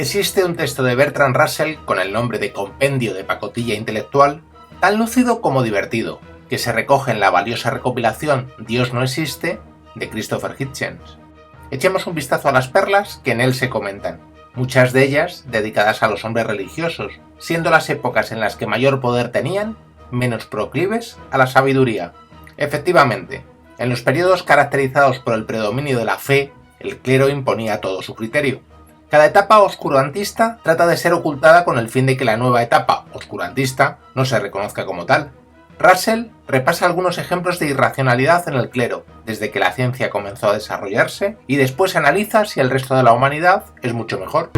Existe un texto de Bertrand Russell con el nombre de Compendio de Pacotilla Intelectual, tan lúcido como divertido, que se recoge en la valiosa recopilación Dios no existe de Christopher Hitchens. Echemos un vistazo a las perlas que en él se comentan, muchas de ellas dedicadas a los hombres religiosos, siendo las épocas en las que mayor poder tenían menos proclives a la sabiduría. Efectivamente, en los periodos caracterizados por el predominio de la fe, el clero imponía todo su criterio. Cada etapa oscurantista trata de ser ocultada con el fin de que la nueva etapa oscurantista no se reconozca como tal. Russell repasa algunos ejemplos de irracionalidad en el clero, desde que la ciencia comenzó a desarrollarse, y después analiza si el resto de la humanidad es mucho mejor.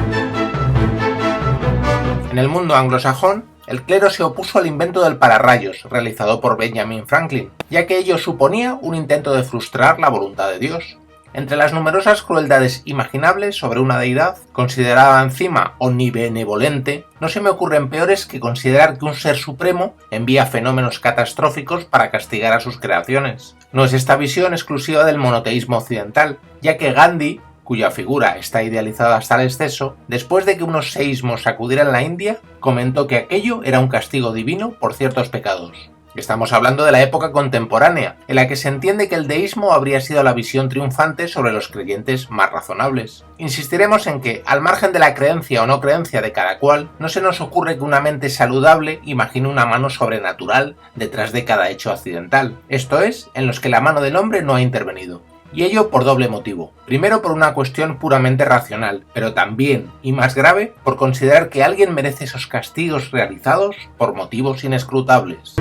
En el mundo anglosajón, el clero se opuso al invento del pararrayos, realizado por Benjamin Franklin, ya que ello suponía un intento de frustrar la voluntad de Dios. Entre las numerosas crueldades imaginables sobre una deidad, considerada encima omnibenevolente, no se me ocurren peores que considerar que un ser supremo envía fenómenos catastróficos para castigar a sus creaciones. No es esta visión exclusiva del monoteísmo occidental, ya que Gandhi, cuya figura está idealizada hasta el exceso, después de que unos seísmos sacudieran la India, comentó que aquello era un castigo divino por ciertos pecados. Estamos hablando de la época contemporánea, en la que se entiende que el deísmo habría sido la visión triunfante sobre los creyentes más razonables. Insistiremos en que, al margen de la creencia o no creencia de cada cual, no se nos ocurre que una mente saludable imagine una mano sobrenatural detrás de cada hecho accidental, esto es, en los que la mano del hombre no ha intervenido. Y ello por doble motivo. Primero por una cuestión puramente racional, pero también, y más grave, por considerar que alguien merece esos castigos realizados por motivos inescrutables.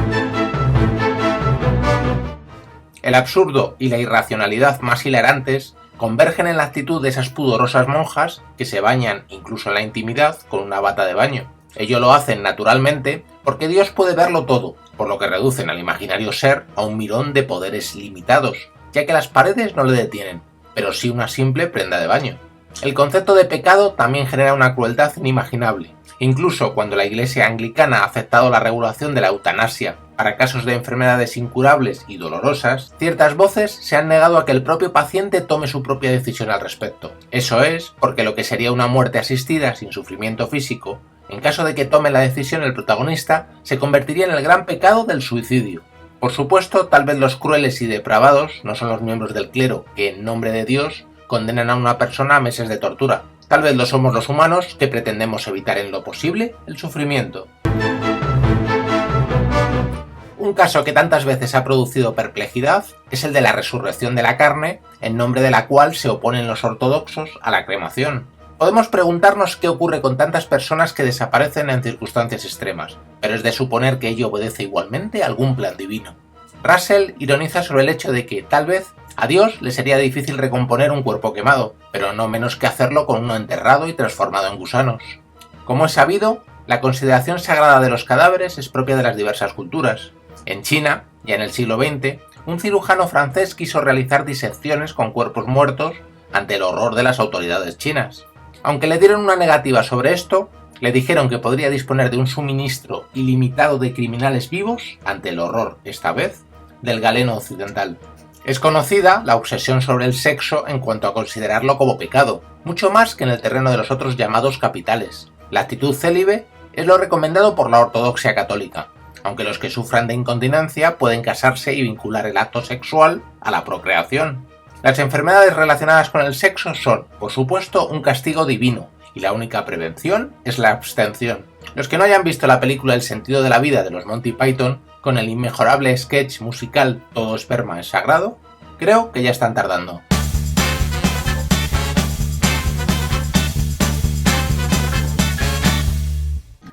El absurdo y la irracionalidad más hilarantes convergen en la actitud de esas pudorosas monjas que se bañan, incluso en la intimidad, con una bata de baño. Ello lo hacen naturalmente porque Dios puede verlo todo, por lo que reducen al imaginario ser a un mirón de poderes limitados, ya que las paredes no le detienen, pero sí una simple prenda de baño. El concepto de pecado también genera una crueldad inimaginable. Incluso cuando la Iglesia anglicana ha aceptado la regulación de la eutanasia para casos de enfermedades incurables y dolorosas, ciertas voces se han negado a que el propio paciente tome su propia decisión al respecto. Eso es, porque lo que sería una muerte asistida sin sufrimiento físico, en caso de que tome la decisión el protagonista, se convertiría en el gran pecado del suicidio. Por supuesto, tal vez los crueles y depravados no son los miembros del clero que, en nombre de Dios, condenan a una persona a meses de tortura. Tal vez lo somos los humanos que pretendemos evitar en lo posible el sufrimiento. Un caso que tantas veces ha producido perplejidad es el de la resurrección de la carne, en nombre de la cual se oponen los ortodoxos a la cremación. Podemos preguntarnos qué ocurre con tantas personas que desaparecen en circunstancias extremas, pero es de suponer que ello obedece igualmente a algún plan divino. Russell ironiza sobre el hecho de que, tal vez, a Dios le sería difícil recomponer un cuerpo quemado, pero no menos que hacerlo con uno enterrado y transformado en gusanos. Como es sabido, la consideración sagrada de los cadáveres es propia de las diversas culturas. En China, ya en el siglo XX, un cirujano francés quiso realizar disecciones con cuerpos muertos ante el horror de las autoridades chinas. Aunque le dieron una negativa sobre esto, le dijeron que podría disponer de un suministro ilimitado de criminales vivos ante el horror, esta vez, del galeno occidental. Es conocida la obsesión sobre el sexo en cuanto a considerarlo como pecado, mucho más que en el terreno de los otros llamados capitales. La actitud célibe es lo recomendado por la ortodoxia católica, aunque los que sufran de incontinencia pueden casarse y vincular el acto sexual a la procreación. Las enfermedades relacionadas con el sexo son, por supuesto, un castigo divino, y la única prevención es la abstención. Los que no hayan visto la película El sentido de la vida de los Monty Python, con el inmejorable sketch musical Todo esperma es sagrado, creo que ya están tardando.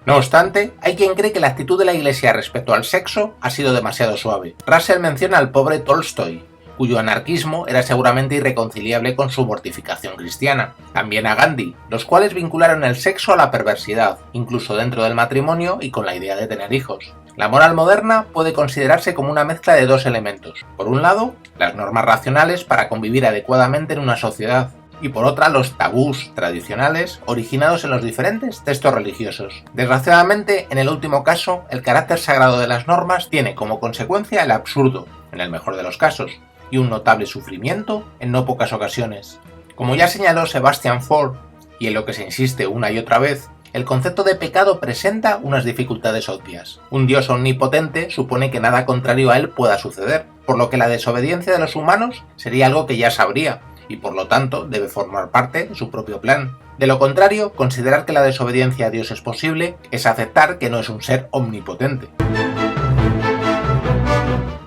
No obstante, hay quien cree que la actitud de la Iglesia respecto al sexo ha sido demasiado suave. Russell menciona al pobre Tolstoy, cuyo anarquismo era seguramente irreconciliable con su mortificación cristiana. También a Gandhi, los cuales vincularon el sexo a la perversidad, incluso dentro del matrimonio y con la idea de tener hijos. La moral moderna puede considerarse como una mezcla de dos elementos. Por un lado, las normas racionales para convivir adecuadamente en una sociedad, y por otra los tabús tradicionales originados en los diferentes textos religiosos. Desgraciadamente, en el último caso, el carácter sagrado de las normas tiene como consecuencia el absurdo, en el mejor de los casos, y un notable sufrimiento en no pocas ocasiones. Como ya señaló Sebastian Faure, y en lo que se insiste una y otra vez, el concepto de pecado presenta unas dificultades obvias. Un Dios omnipotente supone que nada contrario a él pueda suceder, por lo que la desobediencia de los humanos sería algo que ya sabría, y por lo tanto debe formar parte de su propio plan. De lo contrario, considerar que la desobediencia a Dios es posible es aceptar que no es un ser omnipotente.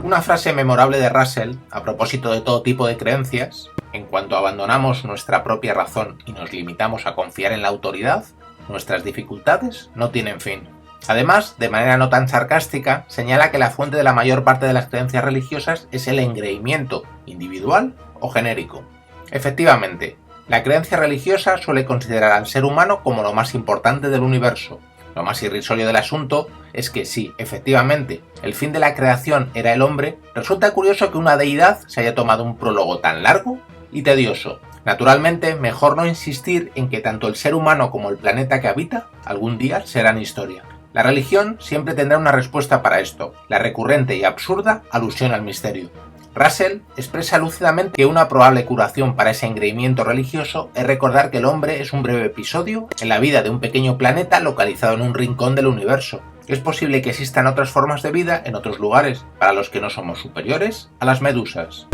Una frase memorable de Russell, a propósito de todo tipo de creencias: en cuanto abandonamos nuestra propia razón y nos limitamos a confiar en la autoridad, nuestras dificultades no tienen fin. Además, de manera no tan sarcástica, señala que la fuente de la mayor parte de las creencias religiosas es el engreimiento individual o genérico. Efectivamente, la creencia religiosa suele considerar al ser humano como lo más importante del universo. Lo más irrisorio del asunto es que si, efectivamente, el fin de la creación era el hombre, resulta curioso que una deidad se haya tomado un prólogo tan largo y tedioso. Naturalmente, mejor no insistir en que tanto el ser humano como el planeta que habita algún día serán historia. La religión siempre tendrá una respuesta para esto, la recurrente y absurda alusión al misterio. Russell expresa lúcidamente que una probable curación para ese engreimiento religioso es recordar que el hombre es un breve episodio en la vida de un pequeño planeta localizado en un rincón del universo. Es posible que existan otras formas de vida en otros lugares, para los que no somos superiores a las medusas.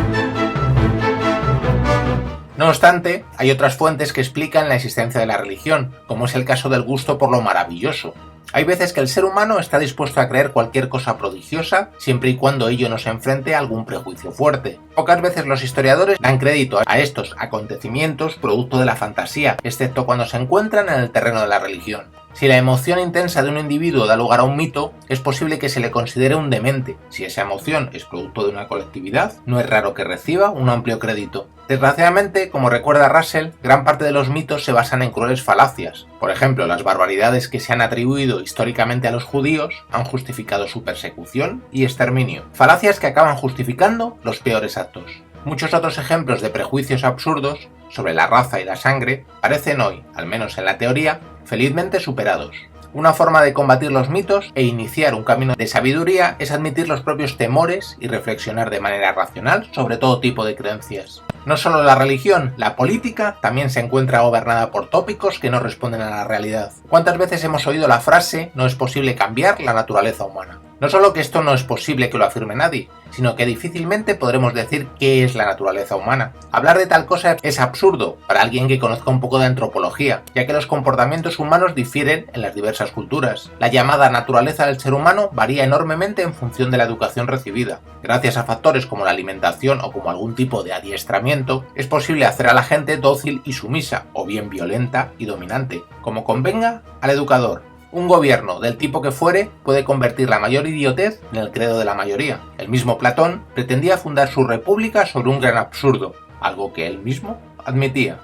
No obstante, hay otras fuentes que explican la existencia de la religión, como es el caso del gusto por lo maravilloso. Hay veces que el ser humano está dispuesto a creer cualquier cosa prodigiosa, siempre y cuando ello no se enfrente a algún prejuicio fuerte. Pocas veces los historiadores dan crédito a estos acontecimientos producto de la fantasía, excepto cuando se encuentran en el terreno de la religión. Si la emoción intensa de un individuo da lugar a un mito, es posible que se le considere un demente. Si esa emoción es producto de una colectividad, no es raro que reciba un amplio crédito. Desgraciadamente, como recuerda Russell, gran parte de los mitos se basan en crueles falacias. Por ejemplo, las barbaridades que se han atribuido históricamente a los judíos han justificado su persecución y exterminio. Falacias que acaban justificando los peores actos. Muchos otros ejemplos de prejuicios absurdos sobre la raza y la sangre parecen hoy, al menos en la teoría, felizmente superados. Una forma de combatir los mitos e iniciar un camino de sabiduría es admitir los propios temores y reflexionar de manera racional sobre todo tipo de creencias. No solo la religión, la política también se encuentra gobernada por tópicos que no responden a la realidad. ¿Cuántas veces hemos oído la frase "no es posible cambiar la naturaleza humana"? No solo que esto no es posible que lo afirme nadie, sino que difícilmente podremos decir qué es la naturaleza humana. Hablar de tal cosa es absurdo para alguien que conozca un poco de antropología, ya que los comportamientos humanos difieren en las diversas culturas. La llamada naturaleza del ser humano varía enormemente en función de la educación recibida. Gracias a factores como la alimentación o como algún tipo de adiestramiento, es posible hacer a la gente dócil y sumisa, o bien violenta y dominante, como convenga al educador. Un gobierno, del tipo que fuere, puede convertir la mayor idiotez en el credo de la mayoría. El mismo Platón pretendía fundar su república sobre un gran absurdo, algo que él mismo admitía.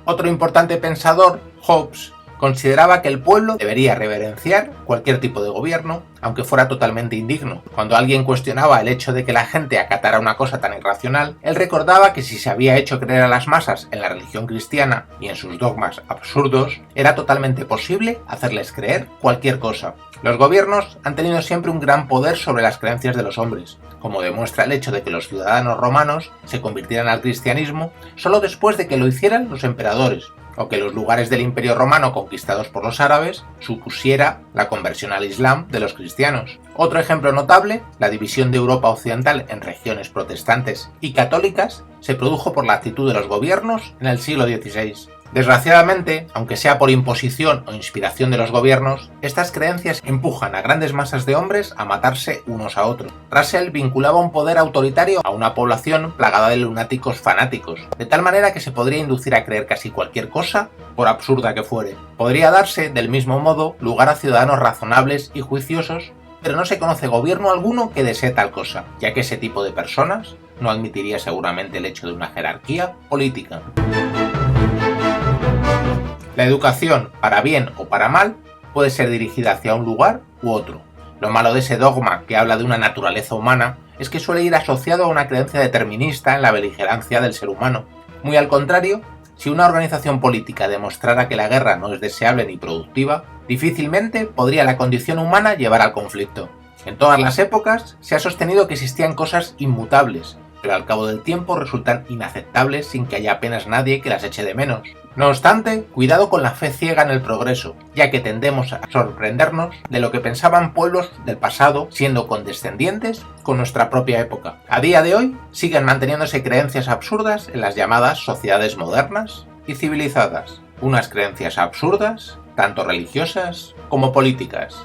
Otro importante pensador, Hobbes, consideraba que el pueblo debería reverenciar cualquier tipo de gobierno, aunque fuera totalmente indigno. Cuando alguien cuestionaba el hecho de que la gente acatara una cosa tan irracional, él recordaba que si se había hecho creer a las masas en la religión cristiana y en sus dogmas absurdos, era totalmente posible hacerles creer cualquier cosa. Los gobiernos han tenido siempre un gran poder sobre las creencias de los hombres, como demuestra el hecho de que los ciudadanos romanos se convirtieran al cristianismo solo después de que lo hicieran los emperadores, o que los lugares del Imperio Romano conquistados por los árabes supusiera la conversión al Islam de los cristianos. Otro ejemplo notable, la división de Europa Occidental en regiones protestantes y católicas, se produjo por la actitud de los gobiernos en el siglo XVI. Desgraciadamente, aunque sea por imposición o inspiración de los gobiernos, estas creencias empujan a grandes masas de hombres a matarse unos a otros. Russell vinculaba un poder autoritario a una población plagada de lunáticos fanáticos, de tal manera que se podría inducir a creer casi cualquier cosa, por absurda que fuere. Podría darse, del mismo modo, lugar a ciudadanos razonables y juiciosos, pero no se conoce gobierno alguno que desee tal cosa, ya que ese tipo de personas no admitiría seguramente el hecho de una jerarquía política. La educación, para bien o para mal, puede ser dirigida hacia un lugar u otro. Lo malo de ese dogma que habla de una naturaleza humana es que suele ir asociado a una creencia determinista en la beligerancia del ser humano. Muy al contrario, si una organización política demostrara que la guerra no es deseable ni productiva, difícilmente podría la condición humana llevar al conflicto. En todas las épocas se ha sostenido que existían cosas inmutables, pero al cabo del tiempo resultan inaceptables sin que haya apenas nadie que las eche de menos. No obstante, cuidado con la fe ciega en el progreso, ya que tendemos a sorprendernos de lo que pensaban pueblos del pasado siendo condescendientes con nuestra propia época. A día de hoy siguen manteniéndose creencias absurdas en las llamadas sociedades modernas y civilizadas, unas creencias absurdas, tanto religiosas como políticas.